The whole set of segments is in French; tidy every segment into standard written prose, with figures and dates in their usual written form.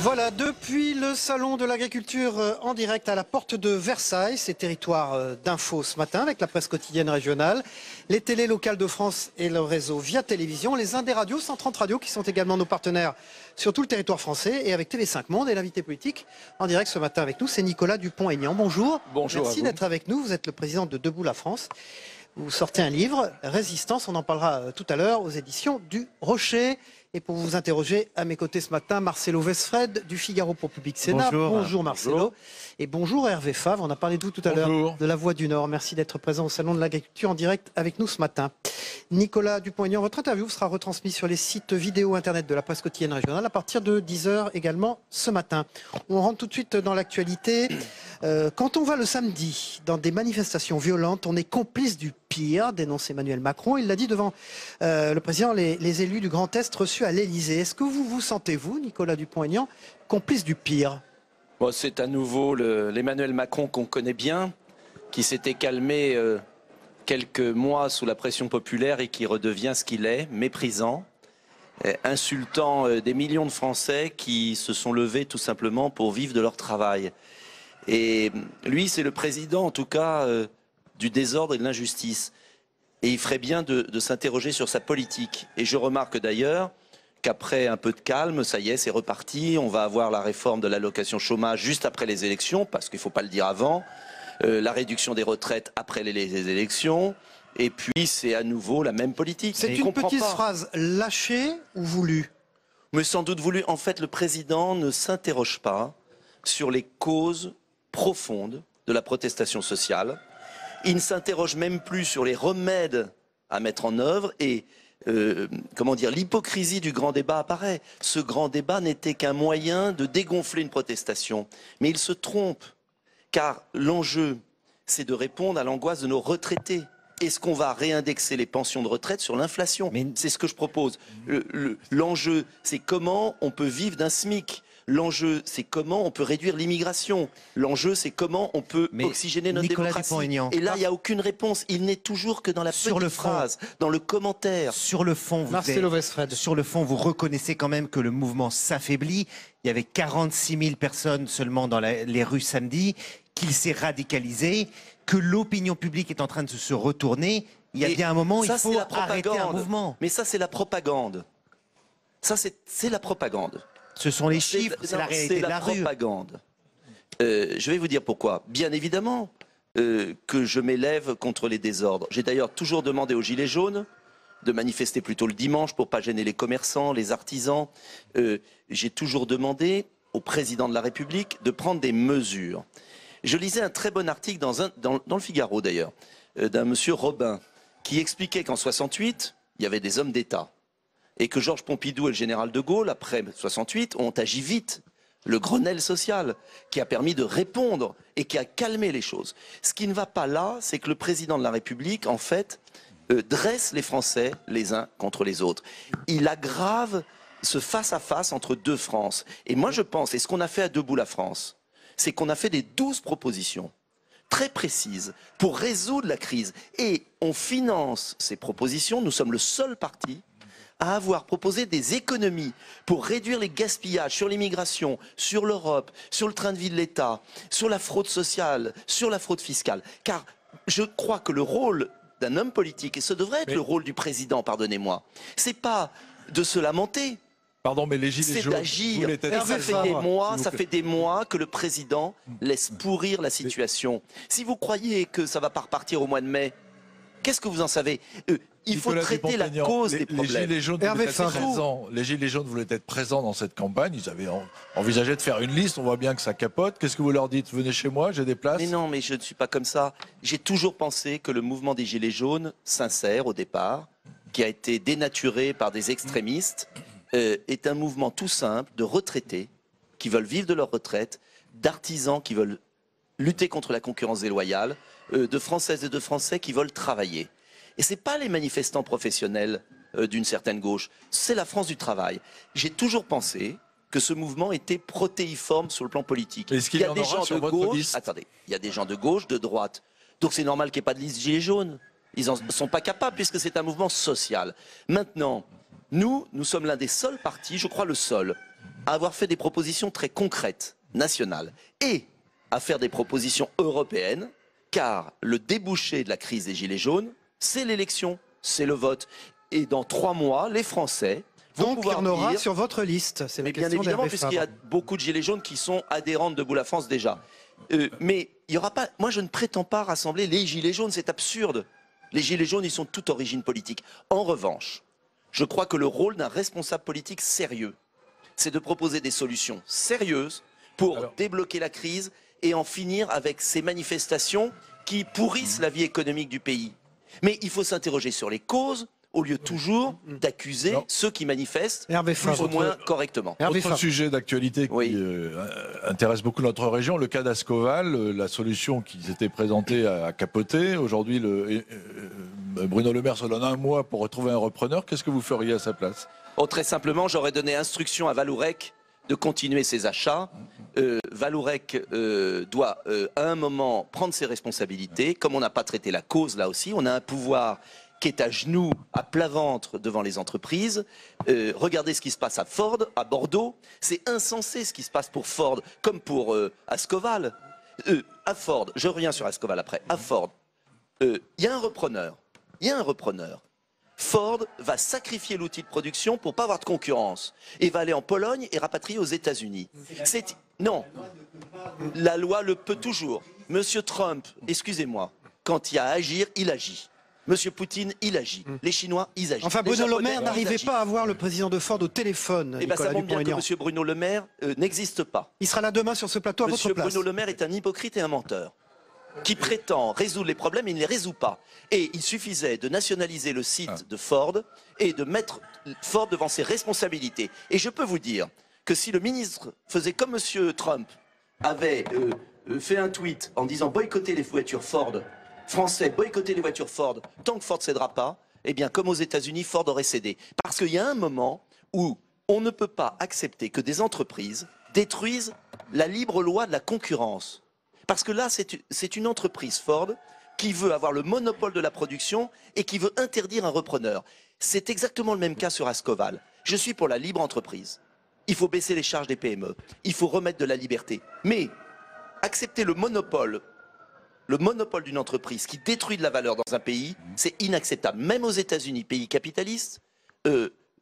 Voilà, depuis le Salon de l'Agriculture en direct à la porte de Versailles, c'est territoire d'info ce matin avec la presse quotidienne régionale, les télés locales de France et le réseau Via Télévision, les Indes radios, 130 radios qui sont également nos partenaires sur tout le territoire français et avec TV5 Monde et l'invité politique en direct ce matin avec nous, c'est Nicolas Dupont-Aignan. Bonjour. Bonjour. Merci d'être avec nous, vous êtes le président de Debout la France. Vous sortez un livre, Résistance, on en parlera tout à l'heure aux éditions du Rocher. Et pour vous interroger, à mes côtés ce matin, Marcelo Westfred du Figaro pour Public Sénat. Bonjour Marcelo. Bonjour. Et bonjour Hervé Favre, on a parlé de vous tout à l'heure, de la Voix du Nord. Merci d'être présent au Salon de l'Agriculture en direct avec nous ce matin. Nicolas Dupont-Aignan, votre interview sera retransmise sur les sites vidéo internet de la presse quotidienne régionale à partir de 10h également ce matin. On rentre tout de suite dans l'actualité. Quand on va le samedi dans des manifestations violentes, on est complice du pire, dénonce Emmanuel Macron. Il l'a dit devant le président, les élus du Grand Est reçus à l'Élysée. Est-ce que vous vous sentez, vous, Nicolas Dupont-Aignan, complice du pire? Bon, c'est à nouveau l'Emmanuel Macron qu'on connaît bien, qui s'était calmé quelques mois sous la pression populaire et qui redevient ce qu'il est, méprisant, insultant des millions de Français qui se sont levés tout simplement pour vivre de leur travail. Et lui, c'est le président, en tout cas, du désordre et de l'injustice. Et il ferait bien de s'interroger sur sa politique. Et je remarque d'ailleurs qu'après un peu de calme, ça y est, c'est reparti. On va avoir la réforme de l'allocation chômage juste après les élections, parce qu'il ne faut pas le dire avant. La réduction des retraites après les élections. Et puis, c'est à nouveau la même politique. C'est une petite phrase lâchée ou voulue? Mais sans doute voulu. En fait, le président ne s'interroge pas sur les causes profondes de la protestation sociale. Il ne s'interroge même plus sur les remèdes à mettre en œuvre et, comment dire, l'hypocrisie du grand débat apparaît. Ce grand débat n'était qu'un moyen de dégonfler une protestation. Mais il se trompe, car l'enjeu, c'est de répondre à l'angoisse de nos retraités. Est-ce qu'on va réindexer les pensions de retraite sur l'inflation? C'est ce que je propose. L'enjeu, c'est comment on peut vivre d'un SMIC. L'enjeu, c'est comment on peut réduire l'immigration. L'enjeu, c'est comment on peut oxygéner notre démocratie. Et là, il n'y a aucune réponse. Il n'est toujours que dans la petite phrase, dans le commentaire. Sur le fond, vous reconnaissez quand même que le mouvement s'affaiblit. Il y avait 46 000 personnes seulement dans les rues samedi, qu'il s'est radicalisé, que l'opinion publique est en train de se retourner. Il y a bien un moment où il faut arrêter un mouvement. Mais ça, c'est la propagande. Ça, c'est la propagande. Ce sont les chiffres, c'est la réalité de la rue. Propagande. Je vais vous dire pourquoi. Bien évidemment que je m'élève contre les désordres. J'ai d'ailleurs toujours demandé aux Gilets jaunes de manifester plutôt le dimanche pour ne pas gêner les commerçants, les artisans. J'ai toujours demandé au président de la République de prendre des mesures. Je lisais un très bon article dans le Figaro d'ailleurs, d'un monsieur Robin, qui expliquait qu'en 68, il y avait des hommes d'État. Et que Georges Pompidou et le général de Gaulle, après 68, ont agi vite. Le Grenelle social, qui a permis de répondre et qui a calmé les choses. Ce qui ne va pas là, c'est que le président de la République, en fait, dresse les Français les uns contre les autres. Il aggrave ce face-à-face entre deux France. Et moi, je pense, et ce qu'on a fait à Debout la France, c'est qu'on a fait des 12 propositions très précises pour résoudre la crise. Et on finance ces propositions. Nous sommes le seul parti à avoir proposé des économies pour réduire les gaspillages sur l'immigration, sur l'Europe, sur le train de vie de l'État, sur la fraude sociale, sur la fraude fiscale. Car je crois que le rôle d'un homme politique, et ce devrait être le rôle du président, pardonnez-moi, c'est pas de se lamenter. Pardon, mais les Gilets jaunes, c'est d'agir. Ça fait des mois que le président laisse pourrir la situation. Si vous croyez que ça va pas repartir au mois de mai, qu'est-ce que vous en savez? Il faut traiter la cause des problèmes. Les Gilets jaunes voulaient être présents dans cette campagne. Ils avaient envisagé de faire une liste. On voit bien que ça capote. Qu'est-ce que vous leur dites? Venez chez moi, j'ai des places. Mais non, mais je ne suis pas comme ça. J'ai toujours pensé que le mouvement des Gilets jaunes, sincère au départ, qui a été dénaturé par des extrémistes, est un mouvement tout simple de retraités qui veulent vivre de leur retraite, d'artisans qui veulent lutter contre la concurrence déloyale, de Françaises et de Français qui veulent travailler. Et ce n'est pas les manifestants professionnels d'une certaine gauche, c'est la France du travail. J'ai toujours pensé que ce mouvement était protéiforme sur le plan politique. Il y a des gens de gauche, attendez, il y a des gens de gauche, de droite. Donc c'est normal qu'il n'y ait pas de liste Gilets jaunes. Ils n'en sont pas capables puisque c'est un mouvement social. Maintenant, nous sommes l'un des seuls partis, je crois le seul, à avoir fait des propositions très concrètes, nationales, et à faire des propositions européennes, car le débouché de la crise des Gilets jaunes, c'est l'élection, c'est le vote. Et dans 3 mois, les Français vont Donc, il y pouvoir en aura dire... sur votre liste. C'est la Mais bien question évidemment, d'Hervé puisqu'il y a Fabre. beaucoup de Gilets jaunes qui sont adhérents de Debout la France déjà. Mais il y aura pas... Moi, je ne prétends pas rassembler les Gilets jaunes, c'est absurde. Les Gilets jaunes, ils sont de toute origine politique. En revanche, je crois que le rôle d'un responsable politique sérieux, c'est de proposer des solutions sérieuses pour débloquer la crise et en finir avec ces manifestations qui pourrissent la vie économique du pays. Mais il faut s'interroger sur les causes, au lieu toujours d'accuser ceux qui manifestent plus ou moins correctement. Autre sujet d'actualité qui intéresse beaucoup notre région, le cas d'Ascoval, la solution qui s'était présentée à capoter. Aujourd'hui, Bruno Le Maire se donne 1 mois pour retrouver un repreneur. Qu'est-ce que vous feriez à sa place? Très simplement, j'aurais donné instruction à Vallourec de continuer ses achats. Vallourec doit à un moment prendre ses responsabilités. Comme on n'a pas traité la cause là aussi, on a un pouvoir qui est à genoux, à plat ventre devant les entreprises. Regardez ce qui se passe à Ford, à Bordeaux. C'est insensé ce qui se passe pour Ford, comme pour Ascoval. À Ford, je reviens sur Ascoval après, à Ford, il y a un repreneur. Ford va sacrifier l'outil de production pour pas avoir de concurrence et va aller en Pologne et rapatrier aux États-Unis. Non, la loi le peut toujours. Monsieur Trump, excusez-moi, quand il y a à agir, il agit. Monsieur Poutine, il agit. Les Chinois, ils agissent. Enfin, Bruno Le Maire n'arrivait pas à avoir le président de Ford au téléphone. Eh bien, ça montre bien que Monsieur Bruno Le Maire n'existe pas. Il sera là demain sur ce plateau à votre place. Monsieur Bruno Le Maire est un hypocrite et un menteur qui prétend résoudre les problèmes et il ne les résout pas. Et il suffisait de nationaliser le site de Ford et de mettre Ford devant ses responsabilités. Et je peux vous dire que si le ministre faisait comme Monsieur Trump avait fait un tweet en disant boycotter les voitures Ford, Français, boycotter les voitures Ford, tant que Ford ne cédera pas, eh bien comme aux États-Unis, Ford aurait cédé. Parce qu'il y a un moment où on ne peut pas accepter que des entreprises détruisent la libre loi de la concurrence. Parce que là, c'est une entreprise Ford qui veut avoir le monopole de la production et qui veut interdire un repreneur. C'est exactement le même cas sur Ascoval. Je suis pour la libre entreprise. Il faut baisser les charges des PME. Il faut remettre de la liberté. Mais accepter le monopole d'une entreprise qui détruit de la valeur dans un pays, c'est inacceptable. Même aux États-Unis, pays capitalistes,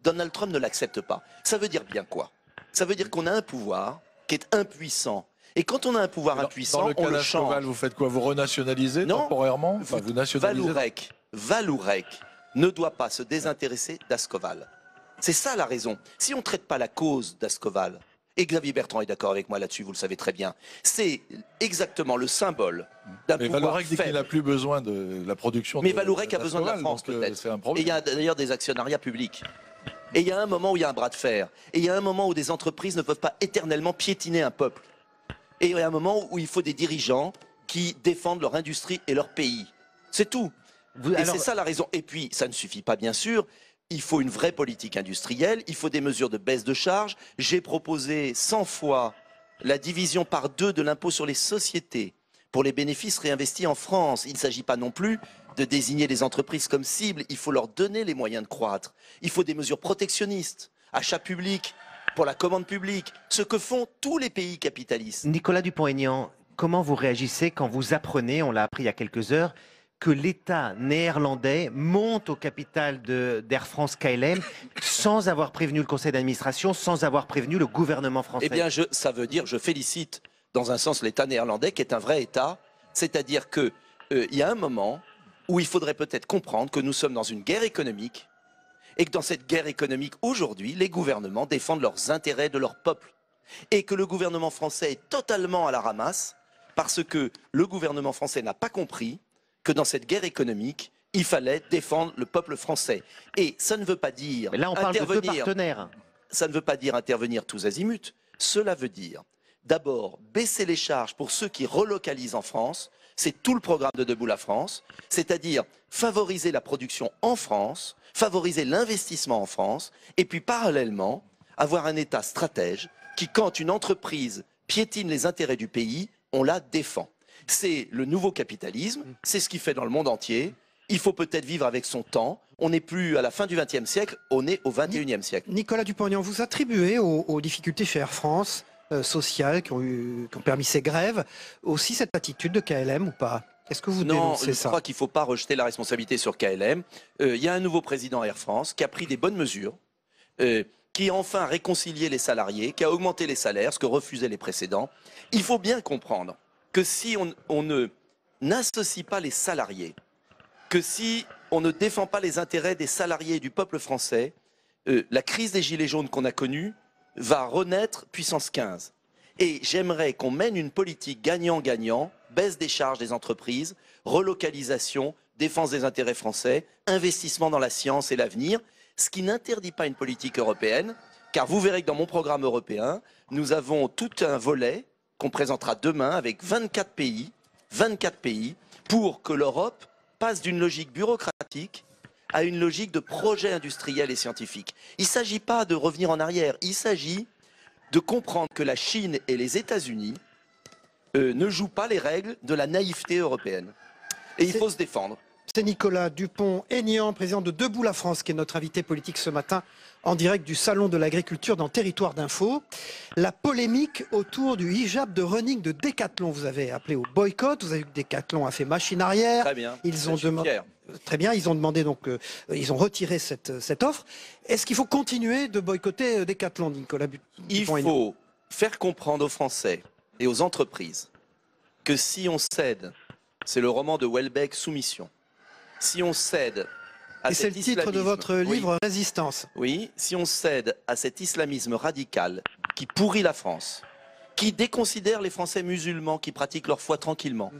Donald Trump ne l'accepte pas. Ça veut dire bien quoi? Ça veut dire qu'on a un pouvoir qui est impuissant. Et quand on a un pouvoir impuissant, on le change. Vous faites quoi? Vous renationalisez temporairement? Enfin, vous nationalisez. Vallourec ne doit pas se désintéresser d'Ascoval. C'est ça la raison. Si on ne traite pas la cause d'Ascoval, et Xavier Bertrand est d'accord avec moi là-dessus, vous le savez très bien, c'est exactement le symbole d'un pouvoir Vallourec dit faible. qu'il n'a plus besoin de la production. Mais Vallourec a besoin de la France peut-être. Et il y a d'ailleurs des actionnariats publics. Et il y a un moment où il y a un bras de fer. Et il y a un moment où des entreprises ne peuvent pas éternellement piétiner un peuple. Et il y a un moment où il faut des dirigeants qui défendent leur industrie et leur pays. C'est tout. Et c'est ça la raison. Et puis, ça ne suffit pas, bien sûr. Il faut une vraie politique industrielle. Il faut des mesures de baisse de charges. J'ai proposé 100 fois la division par 2 de l'impôt sur les sociétés pour les bénéfices réinvestis en France. Il ne s'agit pas non plus de désigner les entreprises comme cible. Il faut leur donner les moyens de croître. Il faut des mesures protectionnistes, achat public, pour la commande publique, ce que font tous les pays capitalistes. Nicolas Dupont-Aignan, comment vous réagissez quand vous apprenez, on l'a appris il y a quelques heures, que l'État néerlandais monte au capital d'Air France KLM sans avoir prévenu le conseil d'administration, sans avoir prévenu le gouvernement français? Eh bien, ça veut dire, je félicite dans un sens l'État néerlandais qui est un vrai État, c'est-à-dire qu'il y a un moment où il faudrait peut-être comprendre que nous sommes dans une guerre économique et que dans cette guerre économique, aujourd'hui, les gouvernements défendent leurs intérêts de leur peuple. Et que le gouvernement français est totalement à la ramasse parce que le gouvernement français n'a pas compris que dans cette guerre économique, il fallait défendre le peuple français. Et ça ne veut pas dire... Mais là, on parle de 2 partenaires. Ça ne veut pas dire intervenir tous azimuts. Cela veut dire, d'abord, baisser les charges pour ceux qui relocalisent en France. C'est tout le programme de Debout la France. C'est-à-dire favoriser la production en France, favoriser l'investissement en France, et puis parallèlement, avoir un État stratège qui, quand une entreprise piétine les intérêts du pays, on la défend. C'est le nouveau capitalisme, c'est ce qui fait dans le monde entier. Il faut peut-être vivre avec son temps. On n'est plus à la fin du XXe siècle, on est au XXIe siècle. Nicolas Dupont-Aignan, vous attribuez aux difficultés chez Air France sociales qui ont permis ces grèves aussi cette attitude de KLM ou pas? Est-ce que vous dénoncez ça? Je crois qu'il ne faut pas rejeter la responsabilité sur KLM. Il y a un nouveau président Air France qui a pris des bonnes mesures, qui a enfin réconcilié les salariés, qui a augmenté les salaires, ce que refusaient les précédents. Il faut bien comprendre que si on ne n'associe pas les salariés, que si on ne défend pas les intérêts des salariés et du peuple français, la crise des Gilets jaunes qu'on a connue va renaître puissance 15. Et j'aimerais qu'on mène une politique gagnant-gagnant, baisse des charges des entreprises, relocalisation, défense des intérêts français, investissement dans la science et l'avenir, ce qui n'interdit pas une politique européenne, car vous verrez que dans mon programme européen, nous avons tout un volet qu'on présentera demain avec 24 pays, pour que l'Europe passe d'une logique bureaucratique à une logique de projet industriel et scientifique. Il ne s'agit pas de revenir en arrière, il s'agit de comprendre que la Chine et les États-Unis ne jouent pas les règles de la naïveté européenne. Et il faut se défendre. C'est Nicolas Dupont-Aignan, président de Debout la France, qui est notre invité politique ce matin en direct du Salon de l'Agriculture dans Territoire d'Info. La polémique autour du hijab de running de Decathlon. Vous avez appelé au boycott, vous avez vu que Decathlon a fait machine arrière. Très bien, ils ont demandé. Très bien, ils ont demandé donc, ils ont retiré cette offre. Est-ce qu'il faut continuer de boycotter Decathlon, Nicolas Dupont-Aignan? Il faut faire comprendre aux Français et aux entreprises que si on cède, c'est le roman de Houellebecq, Soumission, si on cède à cet islamisme... Et c'est le titre de votre livre, Résistance. Oui, si on cède à cet islamisme radical qui pourrit la France, qui déconsidère les Français musulmans qui pratiquent leur foi tranquillement,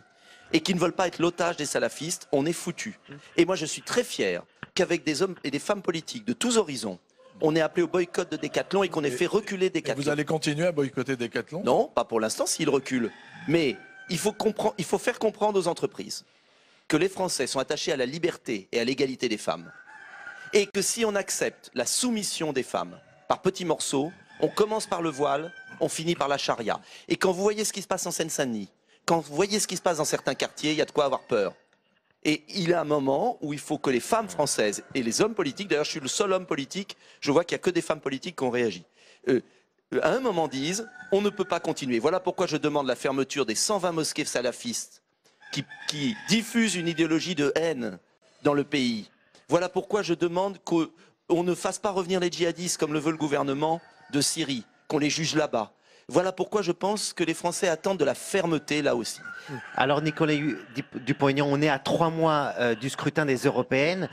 et qui ne veulent pas être l'otage des salafistes, on est foutu. Et moi, je suis très fier qu'avec des hommes et des femmes politiques de tous horizons, on ait appelé au boycott de Decathlon et qu'on ait fait reculer Decathlon. Vous allez continuer à boycotter Decathlon? Non, pas pour l'instant, s'il recule. Mais il faut faire comprendre aux entreprises que les Français sont attachés à la liberté et à l'égalité des femmes. Et que si on accepte la soumission des femmes par petits morceaux, on commence par le voile, on finit par la charia. Et quand vous voyez ce qui se passe en Seine-Saint-Denis, quand vous voyez ce qui se passe dans certains quartiers, il y a de quoi avoir peur. Et il y a un moment où il faut que les femmes françaises et les hommes politiques, d'ailleurs je suis le seul homme politique, je vois qu'il n'y a que des femmes politiques qui ont réagi, à un moment disent, on ne peut pas continuer. Voilà pourquoi je demande la fermeture des 120 mosquées salafistes qui diffusent une idéologie de haine dans le pays. Voilà pourquoi je demande qu'on ne fasse pas revenir les djihadistes comme le veut le gouvernement de Syrie, qu'on les juge là-bas. Voilà pourquoi je pense que les Français attendent de la fermeté là aussi. Alors Nicolas Dupont-Aignan, on est à 3 mois du scrutin des européennes.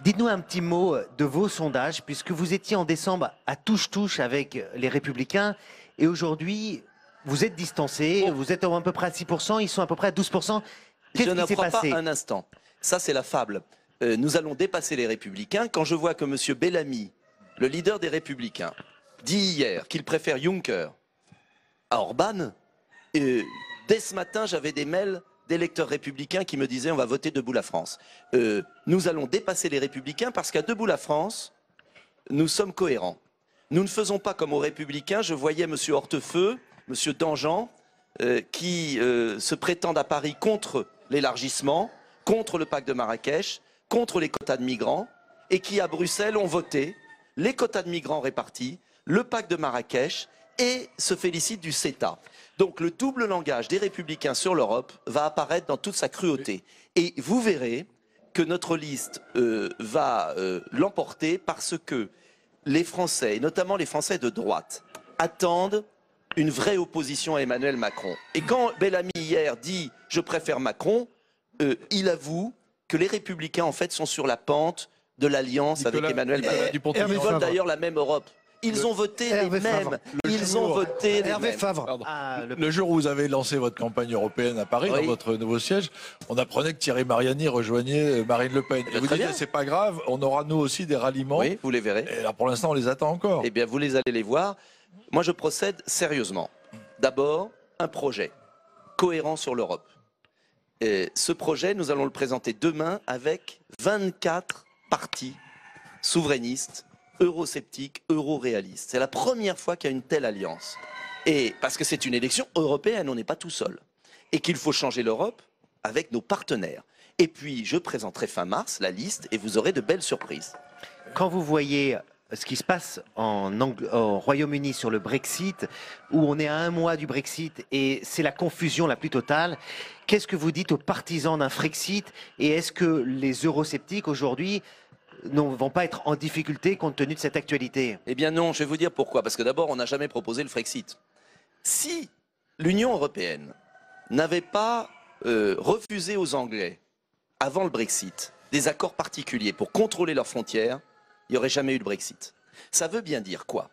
Dites-nous un petit mot de vos sondages, puisque vous étiez en décembre à touche-touche avec les Républicains, et aujourd'hui, vous êtes distancés, vous êtes à peu près à 6%, ils sont à peu près à 12%. Qu'est-ce qui s'est passé? Pas un instant. Ça, c'est la fable. Nous allons dépasser les Républicains. Quand je vois que M. Bellamy, le leader des Républicains, dit hier qu'il préfère Juncker à Orban, dès ce matin, j'avais des mails d'électeurs républicains qui me disaient on va voter Debout la France. Nous allons dépasser les Républicains parce qu'à Debout la France, nous sommes cohérents. Nous ne faisons pas comme aux Républicains. Je voyais M. Hortefeux, M. Danjean, qui se prétendent à Paris contre l'élargissement, contre le pacte de Marrakech, contre les quotas de migrants, et qui à Bruxelles ont voté les quotas de migrants répartis, le pacte de Marrakech, et se félicitent du CETA. Donc le double langage des Républicains sur l'Europe va apparaître dans toute sa cruauté. Et vous verrez que notre liste va l'emporter parce que les Français, et notamment les Français de droite, attendent une vraie opposition à Emmanuel Macron. Et quand Bellamy hier dit « je préfère Macron », il avoue que les Républicains en fait sont sur la pente de l'alliance avec Emmanuel Macron. Ils veulent d'ailleurs la même Europe. Ils ont voté les mêmes. Ils ont voté les mêmes. Le jour où vous avez lancé votre campagne européenne à Paris, dans votre nouveau siège, on apprenait que Thierry Mariani rejoignait Marine Le Pen. Et vous dites, c'est pas grave, on aura nous aussi des ralliements. Oui, vous les verrez. Et là, pour l'instant, on les attend encore. Eh bien, vous allez les voir. Moi, je procède sérieusement. D'abord, un projet cohérent sur l'Europe. Ce projet, nous allons le présenter demain avec 24 partis souverainistes, eurosceptiques, euro-réalistes. C'est la première fois qu'il y a une telle alliance. Et parce que c'est une élection européenne, on n'est pas tout seul. Et qu'il faut changer l'Europe avec nos partenaires. Et puis, je présenterai fin mars la liste et vous aurez de belles surprises. Quand vous voyez ce qui se passe au Royaume-Uni sur le Brexit, où on est à 1 mois du Brexit et c'est la confusion la plus totale, qu'est-ce que vous dites aux partisans d'un Frexit? Et est-ce que les eurosceptiques aujourd'hui ne vont pas être en difficulté compte tenu de cette actualité? Eh bien non, je vais vous dire pourquoi. Parce que d'abord, on n'a jamais proposé le Frexit. Si l'Union européenne n'avait pas refusé aux Anglais, avant le Brexit, des accords particuliers pour contrôler leurs frontières, il n'y aurait jamais eu de Brexit. Ça veut bien dire quoi?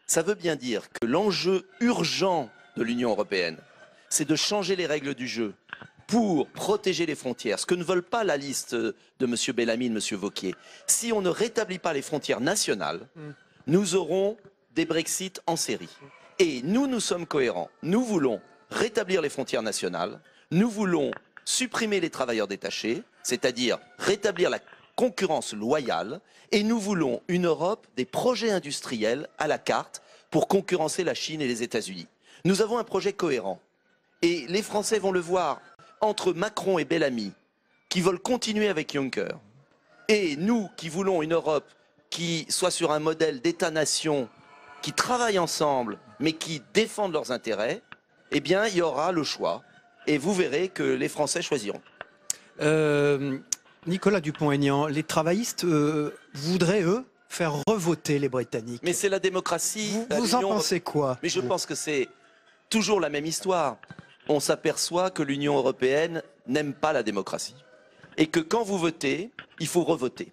Ça veut bien dire que l'enjeu urgent de l'Union européenne, c'est de changer les règles du jeu pour protéger les frontières, ce que ne veulent pas la liste de M. Bellamy et de M. Wauquiez. Si on ne rétablit pas les frontières nationales, nous aurons des Brexit en série. Et nous sommes cohérents. Nous voulons rétablir les frontières nationales, nous voulons supprimer les travailleurs détachés, c'est-à-dire rétablir la concurrence loyale, et nous voulons une Europe des projets industriels à la carte pour concurrencer la Chine et les États-Unis. Nous avons un projet cohérent. Et les Français vont le voir entre Macron et Bellamy, qui veulent continuer avec Juncker, et nous qui voulons une Europe qui soit sur un modèle d'État-nation, qui travaillent ensemble, mais qui défendent leurs intérêts, eh bien, il y aura le choix. Et vous verrez que les Français choisiront. Nicolas Dupont-Aignan, les travaillistes voudraient, eux, faire revoter les Britanniques. Mais c'est la démocratie. Vous en pensez quoi? Mais je pense que c'est toujours la même histoire. On s'aperçoit que l'Union européenne n'aime pas la démocratie. Et que quand vous votez, il faut revoter.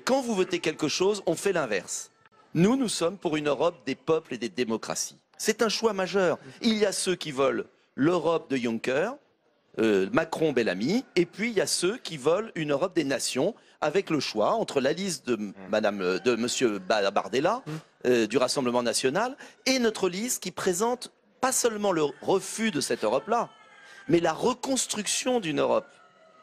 Quand vous votez quelque chose, on fait l'inverse. Nous sommes pour une Europe des peuples et des démocraties. C'est un choix majeur. Il y a ceux qui veulent l'Europe de Juncker, Macron, Bellamy, et puis il y a ceux qui veulent une Europe des nations, avec le choix entre la liste de Monsieur Bardella, du Rassemblement national, et notre liste qui présente pas seulement le refus de cette Europe-là, mais la reconstruction d'une Europe.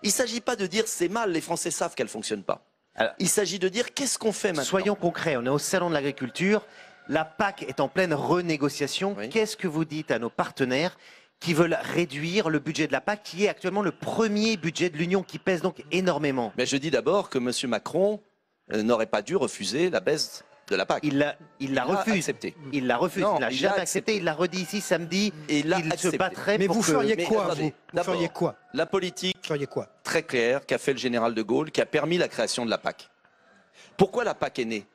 Il ne s'agit pas de dire c'est mal, les Français savent qu'elle ne fonctionne pas. Alors, il s'agit de dire qu'est-ce qu'on fait maintenant. Soyons concrets, on est au Salon de l'agriculture, la PAC est en pleine renégociation. Oui. Qu'est-ce que vous dites à nos partenaires qui veulent réduire le budget de la PAC, qui est actuellement le premier budget de l'Union, qui pèse donc énormément? Mais je dis d'abord que M. Macron n'aurait pas dû refuser la baisse de la PAC. Il la refuse. Accepté. Il la refuse. Non, il l'a jamais accepté. Il l'a redit ici samedi. Et il se battrait. Mais pour vous feriez que... quoi, vous feriez quoi? La politique très claire qu'a fait le général de Gaulle, qui a permis la création de la PAC. Pourquoi la PAC est née?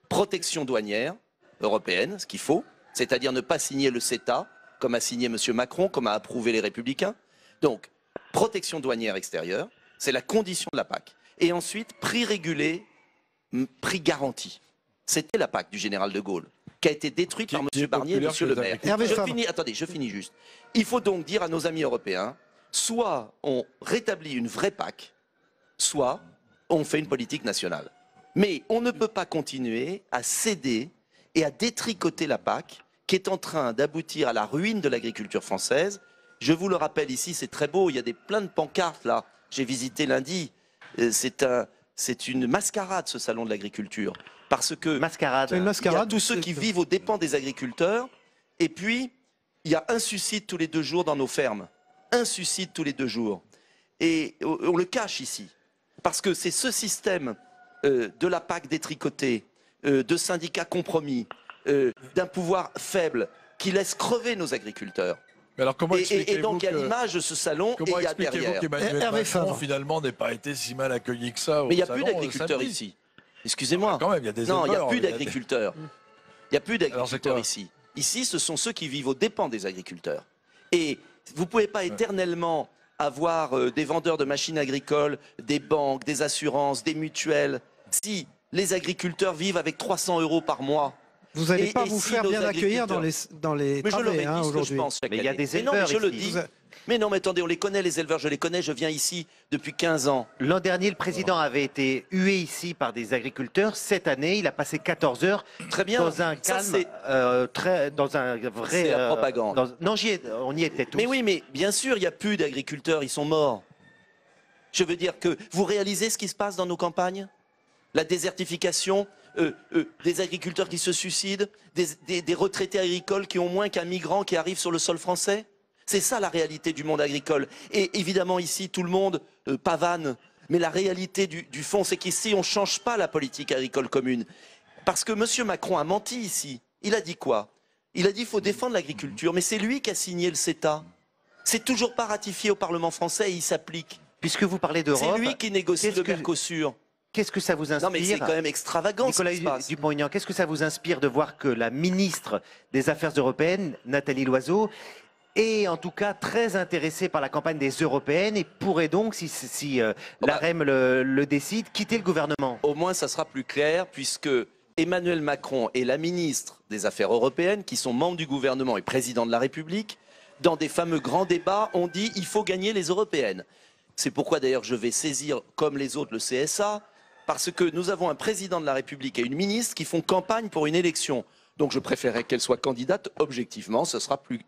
Protection douanière européenne, ce qu'il faut, c'est-à-dire ne pas signer le CETA, comme a signé M. Macron, comme a approuvé les Républicains. Donc, protection douanière extérieure, c'est la condition de la PAC. Et ensuite, prix régulé, prix garanti. C'était la PAC du général de Gaulle, qui a été détruite par M. Barnier et M. Le Maire. Je finis juste. Il faut donc dire à nos amis européens, soit on rétablit une vraie PAC, soit on fait une politique nationale. Mais on ne peut pas continuer à céder et à détricoter la PAC, qui est en train d'aboutir à la ruine de l'agriculture française. Je vous le rappelle ici, c'est très beau, il y a plein de pancartes là. J'ai visité lundi. C'est une mascarade, ce salon de l'agriculture. Parce que il y a tous ceux qui vivent aux dépens des agriculteurs, et puis il y a un suicide tous les 2 jours dans nos fermes. Un suicide tous les 2 jours. Et on le cache ici. Parce que c'est ce système de la PAC détricotée, de syndicats compromis, d'un pouvoir faible qui laisse crever nos agriculteurs. Mais alors comment et donc il y a l'image de ce salon et il y a derrière. Qu'Emmanuel Macron finalement n'ait pas été si mal accueilli que ça? Mais il n'y a plus d'agriculteurs ici. Excusez-moi. Quand même, il y a des non, il n'y a plus éleveurs, d'agriculteurs. Il n'y a plus d'agriculteurs ici. Ici, ce sont ceux qui vivent aux dépens des agriculteurs. Et vous ne pouvez pas éternellement avoir des vendeurs de machines agricoles, des banques, des assurances, des mutuelles, si les agriculteurs vivent avec 300 € par mois. Vous n'allez pas vous faire bien accueillir dans les travées aujourd'hui. Mais il y a des éleveurs je le dis. Mais non, mais attendez, on les connaît, les éleveurs, je les connais, je viens ici depuis 15 ans. L'an dernier, le président avait été hué ici par des agriculteurs. Cette année, il a passé 14 heures très bien. Dans un calme, dans un vrai... C'est la propagande. Non, on y était tous. Mais oui, mais bien sûr, il n'y a plus d'agriculteurs, ils sont morts. Je veux dire que vous réalisez ce qui se passe dans nos campagnes? La désertification, des agriculteurs qui se suicident, des retraités agricoles qui ont moins qu'un migrant qui arrive sur le sol français. C'est ça la réalité du monde agricole. Et évidemment ici, tout le monde pavane. Mais la réalité du fond, c'est qu'ici, on ne change pas la politique agricole commune. Parce que M. Macron a menti ici. Il a dit quoi? Il a dit qu'il faut défendre l'agriculture. Mais c'est lui qui a signé le CETA. C'est toujours pas ratifié au Parlement français et il s'applique. Puisque vous parlez d'Europe... C'est lui qui négocie le Mercosur. Qu'est-ce que ça vous inspire? Non mais c'est quand même extravagant. Nicolas Dupont-Aignan, qu'est-ce que ça vous inspire de voir que la ministre des Affaires européennes, Nathalie Loiseau, est en tout cas très intéressée par la campagne des européennes et pourrait donc, si l'AREM le décide, quitter le gouvernement? Au moins ça sera plus clair puisque Emmanuel Macron et la ministre des Affaires européennes, qui sont membres du gouvernement et président de la République, dans des fameux grands débats, ont dit il faut gagner les européennes. C'est pourquoi d'ailleurs je vais saisir, comme les autres, le CSA, parce que nous avons un président de la République et une ministre qui font campagne pour une élection. Donc je préférerais qu'elle soit candidate objectivement, ce sera plus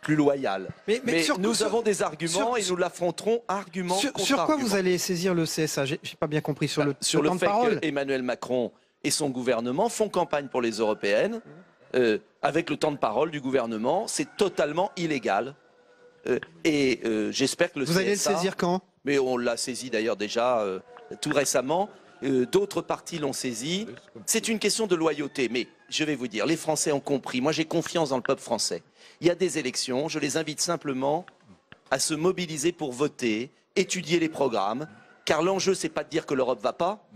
loyal. Mais nous avons des arguments et nous l'affronterons argument contre argument. Sur quoi vous allez saisir le CSA? J'ai pas bien compris. Sur le temps de fait parole qu'Emmanuel Macron et son gouvernement font campagne pour les européennes avec le temps de parole du gouvernement. C'est totalement illégal. J'espère que le CSA... Vous allez le saisir quand? Mais on l'a saisi d'ailleurs déjà tout récemment. D'autres partis l'ont saisi. C'est une question de loyauté. Mais je vais vous dire, les Français ont compris. Moi, j'ai confiance dans le peuple français. Il y a des élections. Je les invite simplement à se mobiliser pour voter, étudier les programmes. Car l'enjeu, c'est pas de dire que l'Europe va pas.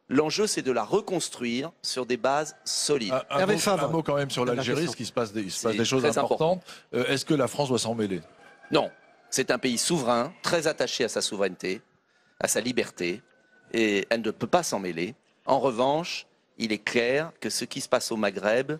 L'enjeu, c'est de la reconstruire sur des bases solides. Un mot quand même sur l'Algérie, parce qu'il se passe des choses importantes. Est-ce que la France doit s'en mêler? Non. C'est un pays souverain, très attaché à sa souveraineté, à sa liberté, et elle ne peut pas s'en mêler. En revanche, il est clair que ce qui se passe au Maghreb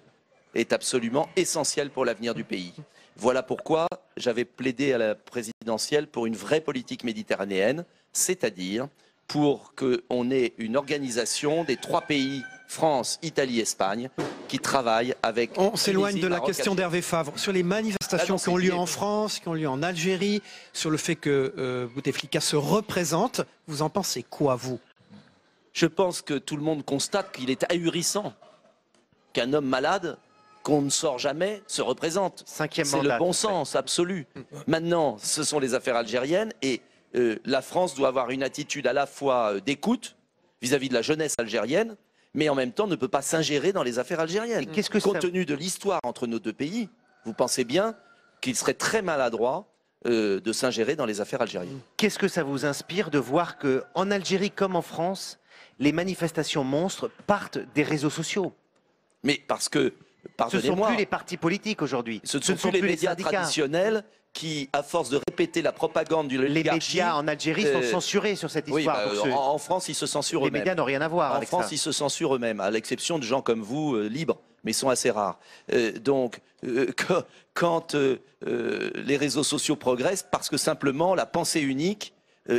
est absolument essentiel pour l'avenir du pays. Voilà pourquoi j'avais plaidé à la présidentielle pour une vraie politique méditerranéenne, c'est-à-dire pour qu'on ait une organisation des 3 pays, France, Italie, Espagne, qui travaillent avec... On s'éloigne de la question d'Hervé Favre. Sur les manifestations qui ont lieu en France, qui ont lieu en Algérie, sur le fait que Bouteflika se représente, vous en pensez quoi, vous? Je pense que tout le monde constate qu'il est ahurissant qu'un homme malade, qu'on ne sort jamais, se représente. C'est le bon sens absolu. Maintenant, ce sont les affaires algériennes et la France doit avoir une attitude à la fois d'écoute vis-à-vis de la jeunesse algérienne, mais en même temps ne peut pas s'ingérer dans les affaires algériennes. Compte tenu de l'histoire entre nos deux pays, vous pensez bien qu'il serait très maladroit de s'ingérer dans les affaires algériennes. Qu'est-ce que ça vous inspire de voir qu'en Algérie comme en France, les manifestations monstres partent des réseaux sociaux? Mais parce que, pardonnez-moi... Ce ne sont plus les partis politiques aujourd'hui. Ce ne sont plus les médias traditionnels qui, à force de répéter la propagande de l'oligarchie... Les médias en Algérie sont censurés sur cette histoire. Oui, en France, ils se censurent eux-mêmes. Les médias n'ont rien à voir avec ça. En France, ils se censurent eux-mêmes, à l'exception de gens comme vous, libres, mais ils sont assez rares. Donc, quand les réseaux sociaux progressent, parce que simplement la pensée unique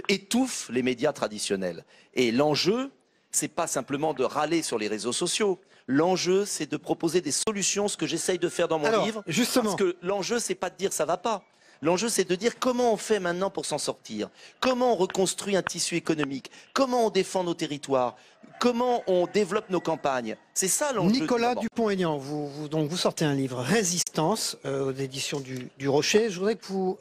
étouffe les médias traditionnels. Et l'enjeu, c'est pas simplement de râler sur les réseaux sociaux. L'enjeu, c'est de proposer des solutions, ce que j'essaye de faire dans mon livre. Justement. Parce que l'enjeu, c'est pas de dire ça va pas. L'enjeu, c'est de dire comment on fait maintenant pour s'en sortir. Comment on reconstruit un tissu économique. Comment on défend nos territoires. Comment on développe nos campagnes. C'est ça l'enjeu. Nicolas Dupont-Aignan, vous sortez un livre, Résistance, aux éditions du Rocher. Je voudrais que vous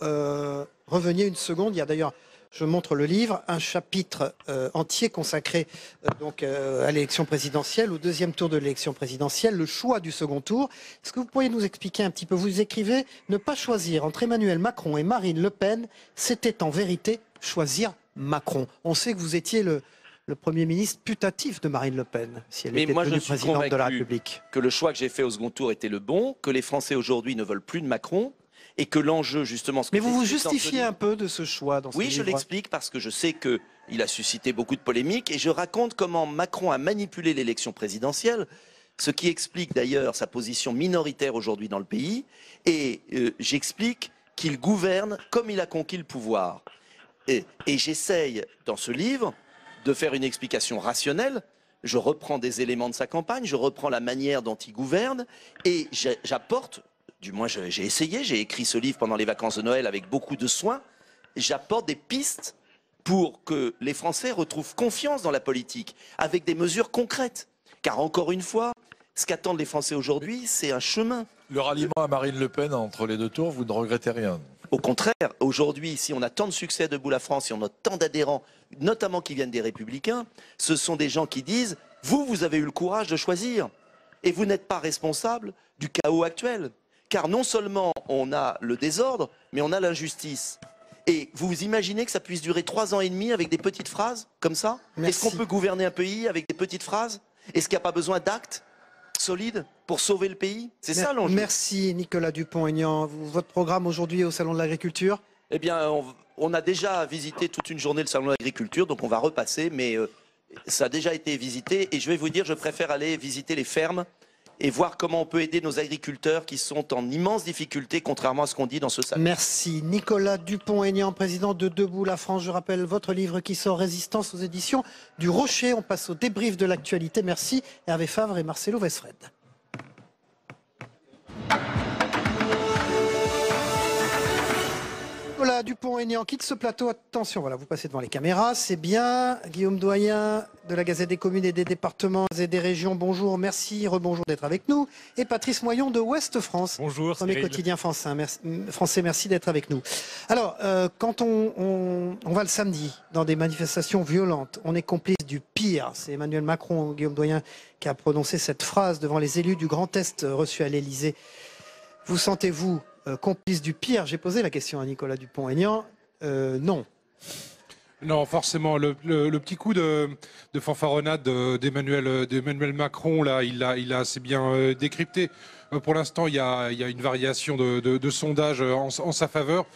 reveniez une seconde. Il y a d'ailleurs... Je montre le livre, un chapitre entier consacré à l'élection présidentielle, au deuxième tour de l'élection présidentielle, le choix du second tour. Est-ce que vous pourriez nous expliquer un petit peu? Vous écrivez « Ne pas choisir entre Emmanuel Macron et Marine Le Pen, c'était en vérité choisir Macron ». On sait que vous étiez le Premier ministre putatif de Marine Le Pen, si elle était devenue présidente de la République. Que le choix que j'ai fait au second tour était le bon, que les Français aujourd'hui ne veulent plus de Macron. Et que l'enjeu, justement... Mais vous vous justifiez un peu de ce choix dans ce livre. Oui, je l'explique parce que je sais qu'il a suscité beaucoup de polémiques et je raconte comment Macron a manipulé l'élection présidentielle, ce qui explique d'ailleurs sa position minoritaire aujourd'hui dans le pays. Et j'explique qu'il gouverne comme il a conquis le pouvoir. Et j'essaye, dans ce livre, de faire une explication rationnelle. Je reprends des éléments de sa campagne, je reprends la manière dont il gouverne et j'apporte... Du moins, j'ai essayé, j'ai écrit ce livre pendant les vacances de Noël avec beaucoup de soin. J'apporte des pistes pour que les Français retrouvent confiance dans la politique, avec des mesures concrètes. Car encore une fois, ce qu'attendent les Français aujourd'hui, c'est un chemin. Le ralliement à Marine Le Pen entre les deux tours, vous ne regrettez rien? Au contraire, aujourd'hui, si on a tant de succès Debout la France, si on a tant d'adhérents, notamment qui viennent des Républicains, ce sont des gens qui disent « vous avez eu le courage de choisir et vous n'êtes pas responsable du chaos actuel ». Car non seulement on a le désordre, mais on a l'injustice. Et vous imaginez que ça puisse durer 3 ans et demi avec des petites phrases comme ça? Est-ce qu'on peut gouverner un pays avec des petites phrases? Est-ce qu'il n'y a pas besoin d'actes solides pour sauver le pays? C'est ça l'enjeu. Merci Nicolas Dupont-Aignan. Votre programme aujourd'hui au Salon de l'Agriculture? Eh bien, on a déjà visité toute une journée le Salon de l'Agriculture, donc on va repasser, mais ça a déjà été visité. Et je vais vous dire, je préfère aller visiter les fermes et voir comment on peut aider nos agriculteurs qui sont en immense difficulté, contrairement à ce qu'on dit dans ce salon. Merci. Nicolas Dupont-Aignan, président de Debout la France. Je rappelle votre livre qui sort, Résistance, aux éditions du Rocher. On passe au débrief de l'actualité. Merci Hervé Favre et Marcelo Westfred. Nicolas Dupont-Aignan quitte ce plateau. Attention, voilà, vous passez devant les caméras, c'est bien. Guillaume Doyen de la Gazette des communes et des départements et des régions, bonjour, merci, rebonjour d'être avec nous. Et Patrice Moyon de Ouest France. Bonjour, premier quotidien français, merci d'être avec nous. Alors, quand on va le samedi dans des manifestations violentes, on est complice du pire. C'est Emmanuel Macron, Guillaume Doyen, qui a prononcé cette phrase devant les élus du Grand Est reçus à l'Élysée. Vous sentez-vous complice du pire? J'ai posé la question à Nicolas Dupont-Aignan. Non. Non, forcément. Le petit coup de fanfaronnade d'Emmanuel Macron, là, il l'a assez bien décrypté. Pour l'instant, il y a une variation de sondage en sa faveur.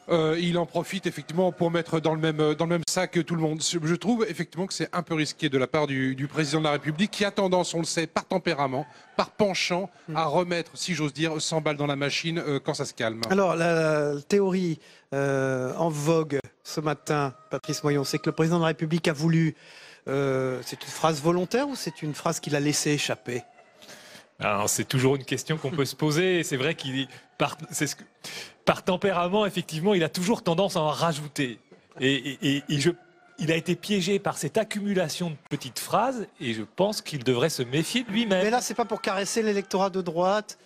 Il en profite effectivement pour mettre dans le même sac que tout le monde. Je trouve effectivement que c'est un peu risqué de la part du président de la République qui a tendance, on le sait, par tempérament, par penchant, à remettre, si j'ose dire, 100 balles dans la machine quand ça se calme. Alors la théorie en vogue ce matin, Patrice Moyon, c'est que le président de la République a voulu... c'est une phrase volontaire ou c'est une phrase qu'il a laissé échapper? Alors, c'est toujours une question qu'on peut se poser. C'est vrai qu'il par tempérament, effectivement, il a toujours tendance à en rajouter. Il a été piégé par cette accumulation de petites phrases et je pense qu'il devrait se méfier de lui-même. Mais là, c'est pas pour caresser l'électorat de droite.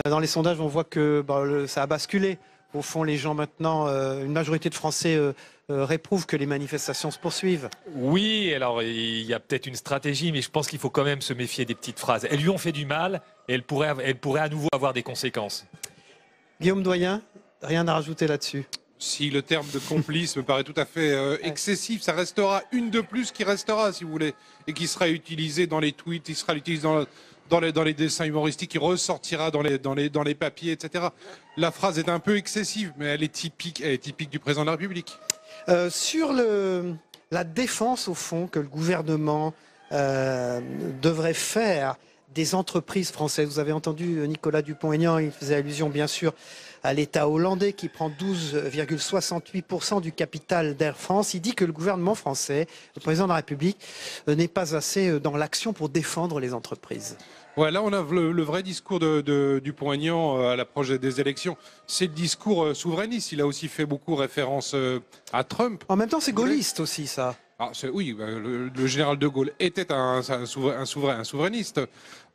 Dans les sondages, on voit que ça a basculé. Au fond, les gens maintenant, une majorité de Français réprouvent que les manifestations se poursuivent. Oui, alors il y a peut-être une stratégie, mais je pense qu'il faut quand même se méfier des petites phrases. Elles lui ont fait du mal et elles pourraient à nouveau avoir des conséquences. Guillaume Doyen, rien à rajouter là-dessus? Si le terme de complice me paraît tout à fait excessif, ça restera une de plus qui restera, si vous voulez, et qui sera utilisée dans les tweets, qui sera utilisée dans les dessins humoristiques, qui ressortira dans les papiers, etc. La phrase est un peu excessive, mais elle est typique du président de la République. Sur la défense, au fond, que le gouvernement devrait faire des entreprises françaises. Vous avez entendu Nicolas Dupont-Aignan, il faisait allusion bien sûr à l'État hollandais qui prend 12,68% du capital d'Air France. Il dit que le gouvernement français, le président de la République, n'est pas assez dans l'action pour défendre les entreprises. Ouais, là, on a le vrai discours de Dupont-Aignan à l'approche des élections. C'est le discours souverainiste. Il a aussi fait beaucoup référence à Trump. En même temps, c'est gaulliste aussi, ça. Ah, oui, le général de Gaulle était un souverainiste.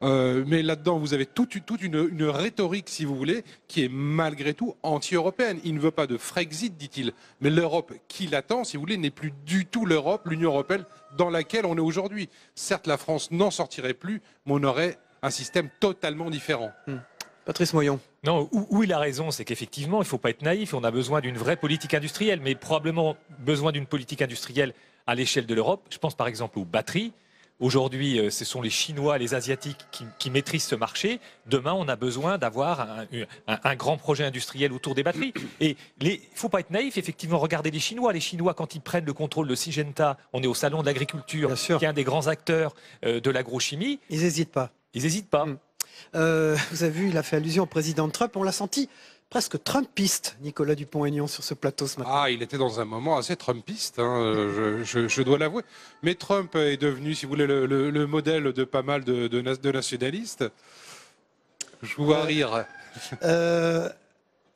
Mais là-dedans, vous avez toute une rhétorique, si vous voulez, qui est malgré tout anti-européenne. Il ne veut pas de Frexit, dit-il. Mais l'Europe qui l'attend, si vous voulez, n'est plus du tout l'Europe, l'Union européenne, dans laquelle on est aujourd'hui. Certes, la France n'en sortirait plus, mais on aurait un système totalement différent. Patrice Moyon. Non, où il a raison, c'est qu'effectivement, il ne faut pas être naïf. On a besoin d'une vraie politique industrielle, mais probablement besoin d'une politique industrielle à l'échelle de l'Europe. Je pense par exemple aux batteries. Aujourd'hui, ce sont les Chinois, les Asiatiques qui maîtrisent ce marché. Demain, on a besoin d'avoir un grand projet industriel autour des batteries. Et il ne faut pas être naïf, effectivement, regardez les Chinois. Les Chinois, quand ils prennent le contrôle de Syngenta, on est au salon de l'agriculture, qui est un des grands acteurs de l'agrochimie. Ils n'hésitent pas. Ils n'hésitent pas. Vous avez vu, il a fait allusion au président Trump. On l'a senti presque trumpiste, Nicolas Dupont-Aignan, sur ce plateau ce matin. Ah, il était dans un moment assez trumpiste, hein, je dois l'avouer. Mais Trump est devenu, si vous voulez, le modèle de pas mal de nationalistes. Je vous vois rire.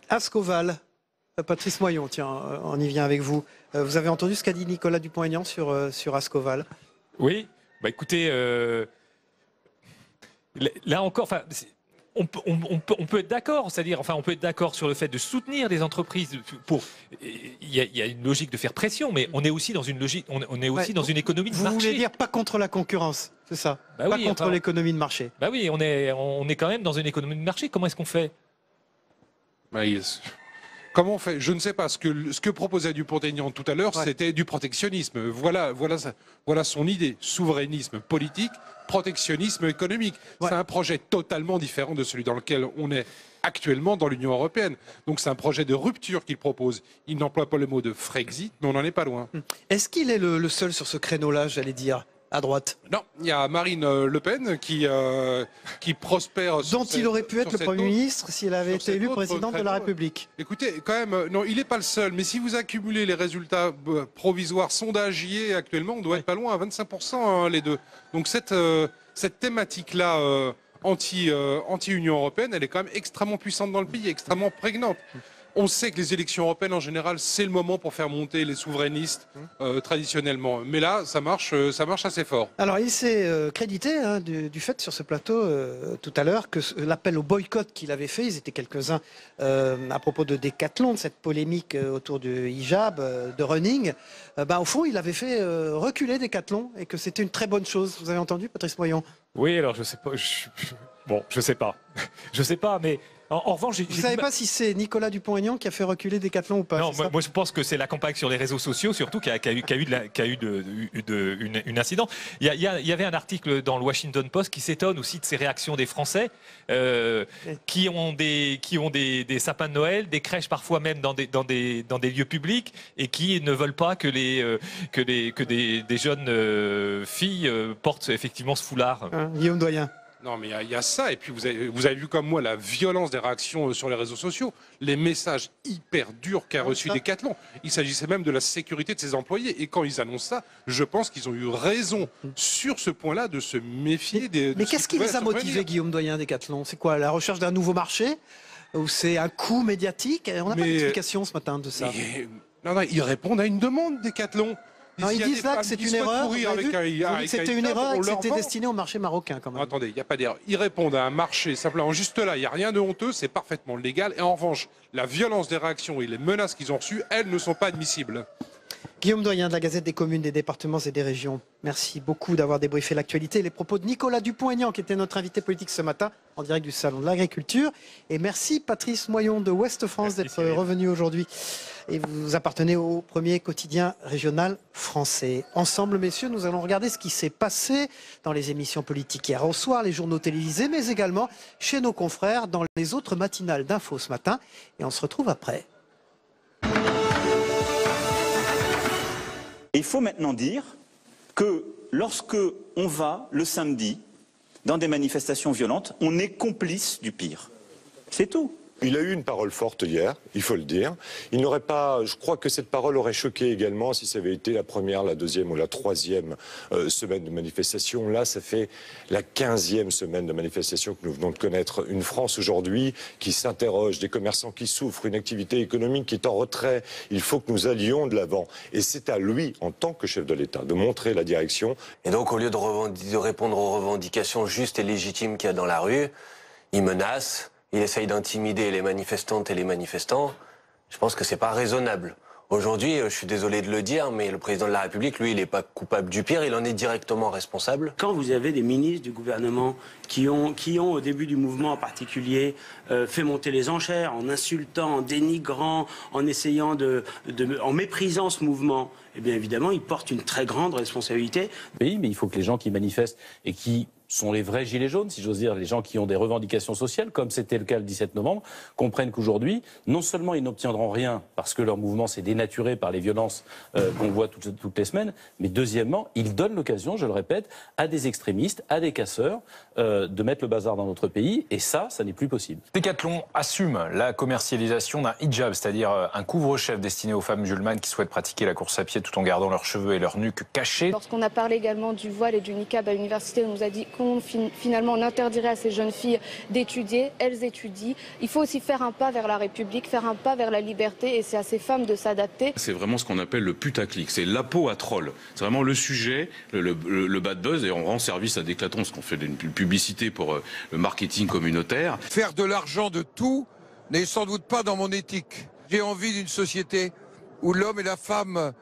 Ascoval, Patrice Moyon, tiens, on y vient avec vous. Vous avez entendu ce qu'a dit Nicolas Dupont-Aignan sur Ascoval? Oui, bah écoutez, là encore, on peut être d'accord, c'est-à-dire, enfin, on peut être d'accord sur le fait de soutenir les entreprises. Il y a une logique de faire pression, mais on est aussi dans une logique, on est aussi dans une économie de marché. Vous voulez dire pas contre la concurrence, c'est ça? Pas contre l'économie de marché. Bah oui, on est quand même dans une économie de marché. Comment est-ce qu'on fait? Comment on fait? Je ne sais pas. Ce que proposait Dupont-Aignan tout à l'heure, c'était du protectionnisme. Voilà son idée. Souverainisme politique, protectionnisme économique. C'est un projet totalement différent de celui dans lequel on est actuellement dans l'Union européenne. Donc c'est un projet de rupture qu'il propose. Il n'emploie pas le mot de Frexit, mais on n'en est pas loin. Est-ce qu'il est le seul sur ce créneau-là, j'allais dire, à droite? Non, il y a Marine Le Pen qui prospère. Dont il aurait pu être le Premier ministre s'il avait été élu président de la République. Écoutez, quand même, non, il n'est pas le seul. Mais si vous accumulez les résultats provisoires sondagiers actuellement, on doit être pas loin à 25%, hein, les deux. Donc cette thématique-là anti-Union européenne, elle est quand même extrêmement puissante dans le pays, extrêmement prégnante. On sait que les élections européennes, en général, c'est le moment pour faire monter les souverainistes traditionnellement. Mais là, ça marche assez fort. Alors, il s'est crédité du fait sur ce plateau tout à l'heure que l'appel au boycott qu'il avait fait, ils étaient quelques-uns à propos de Décathlon, de cette polémique autour du hijab, de running. Au fond, il avait fait reculer Décathlon et que c'était une très bonne chose. Vous avez entendu, Patrice Moyon? Oui, alors je sais pas. Bon, je sais pas. Je sais pas, mais. En revanche, vous ne savez pas si c'est Nicolas Dupont-Aignan qui a fait reculer Décathlon ou pas? Non, moi je pense que c'est la campagne sur les réseaux sociaux surtout qui a eu une incidence. Il y avait un article dans le Washington Post qui s'étonne aussi de ces réactions des Français qui ont des sapins de Noël, des crèches parfois même dans des lieux publics et qui ne veulent pas que des jeunes filles portent effectivement ce foulard. Guillaume Doyen. Non, mais il y a ça. Et puis, vous avez vu comme moi la violence des réactions sur les réseaux sociaux, les messages hyper durs qu'a reçu Décathlon. Il s'agissait même de la sécurité de ses employés. Et quand ils annoncent ça, je pense qu'ils ont eu raison sur ce point-là de se méfier des. Mais qu'est-ce qui les a motivés, Guillaume Doyen, Décathlon? C'est quoi? La recherche d'un nouveau marché? Ou c'est un coût médiatique? On n'a pas d'explication ce matin de ça. Non, ils répondent à une demande, Décathlon. Non, ils disent là que c'est une erreur. C'était une erreur et que c'était destiné au marché marocain quand même. Attendez, il n'y a pas d'erreur. Ils répondent à un marché simplement juste là. Il n'y a rien de honteux, c'est parfaitement légal. Et en revanche, la violence des réactions et les menaces qu'ils ont reçues, elles ne sont pas admissibles. Guillaume Doyen de la Gazette des communes, des départements et des régions. Merci beaucoup d'avoir débriefé l'actualité et les propos de Nicolas Dupont-Aignan qui était notre invité politique ce matin en direct du Salon de l'Agriculture. Et merci Patrice Moyon de Ouest France d'être revenu aujourd'hui. Et vous appartenez au premier quotidien régional français. Ensemble, messieurs, nous allons regarder ce qui s'est passé dans les émissions politiques hier au soir, les journaux télévisés, mais également chez nos confrères dans les autres matinales d'infos ce matin. Et on se retrouve après. Il faut maintenant dire que lorsque on va le samedi dans des manifestations violentes, on est complice du pire. C'est tout. Il a eu une parole forte hier, il faut le dire. Il n'aurait pas, je crois que cette parole aurait choqué également si ça avait été la première, la deuxième ou la troisième semaine de manifestation. Là, ça fait la 15e semaine de manifestation que nous venons de connaître. Une France aujourd'hui qui s'interroge, des commerçants qui souffrent, une activité économique qui est en retrait. Il faut que nous allions de l'avant. Et c'est à lui, en tant que chef de l'État, de montrer la direction. Et donc, au lieu de répondre aux revendications justes et légitimes qu'il y a dans la rue, il menace. Il essaye d'intimider les manifestantes et les manifestants. Je pense que c'est pas raisonnable. Aujourd'hui, je suis désolé de le dire, mais le président de la République, lui, il n'est pas coupable du pire, il en est directement responsable. Quand vous avez des ministres du gouvernement qui ont au début du mouvement en particulier, fait monter les enchères en insultant, en dénigrant, en essayant en méprisant ce mouvement, eh bien évidemment, ils portent une très grande responsabilité. Oui, mais il faut que les gens qui manifestent et qui sont les vrais gilets jaunes, si j'ose dire, les gens qui ont des revendications sociales, comme c'était le cas le 17 novembre, comprennent qu'aujourd'hui, non seulement ils n'obtiendront rien parce que leur mouvement s'est dénaturé par les violences qu'on voit toutes les semaines, mais deuxièmement, ils donnent l'occasion, je le répète, à des extrémistes, à des casseurs, de mettre le bazar dans notre pays, et ça n'est plus possible. Décathlon assume la commercialisation d'un hijab, c'est-à-dire un couvre-chef destiné aux femmes musulmanes qui souhaitent pratiquer la course à pied tout en gardant leurs cheveux et leur nuque cachés. Lorsqu'on a parlé également du voile et du niqab à l'université, on nous a dit Macron, finalement, on interdirait à ces jeunes filles d'étudier. Elles étudient. Il faut aussi faire un pas vers la République, faire un pas vers la liberté, et c'est à ces femmes de s'adapter. C'est vraiment ce qu'on appelle le putaclic, c'est la peau à troll. C'est vraiment le sujet, le bad buzz, et on rend service à Decathlon, parce qu'on fait une publicité pour le marketing communautaire. Faire de l'argent de tout n'est sans doute pas dans mon éthique. J'ai envie d'une société où l'homme et la femme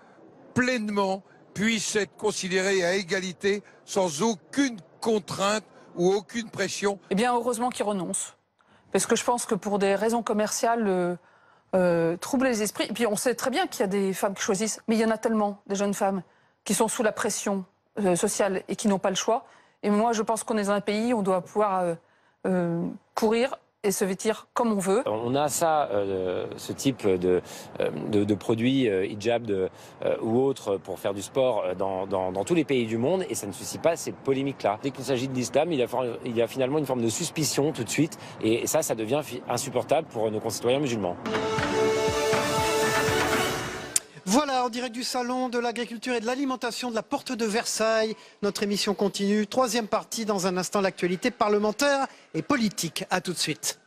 pleinement puissent être considérés à égalité sans aucune contrainte ou aucune pression. Eh bien, heureusement qu'ils renoncent. Parce que je pense que pour des raisons commerciales, troubler les esprits. Et puis on sait très bien qu'il y a des femmes qui choisissent, mais il y en a tellement, des jeunes femmes, qui sont sous la pression sociale et qui n'ont pas le choix. Et moi, je pense qu'on est dans un pays où on doit pouvoir courir et se vêtir comme on veut. On a ça, ce type de produits, hijab ou autres, pour faire du sport dans tous les pays du monde, et ça ne suscite pas ces polémiques-là. Dès qu'il s'agit de l'islam, il y a finalement une forme de suspicion tout de suite, et ça devient insupportable pour nos concitoyens musulmans. Voilà, en direct du Salon de l'Agriculture et de l'Alimentation de la Porte de Versailles. Notre émission continue. Troisième partie, dans un instant, l'actualité parlementaire et politique. À tout de suite.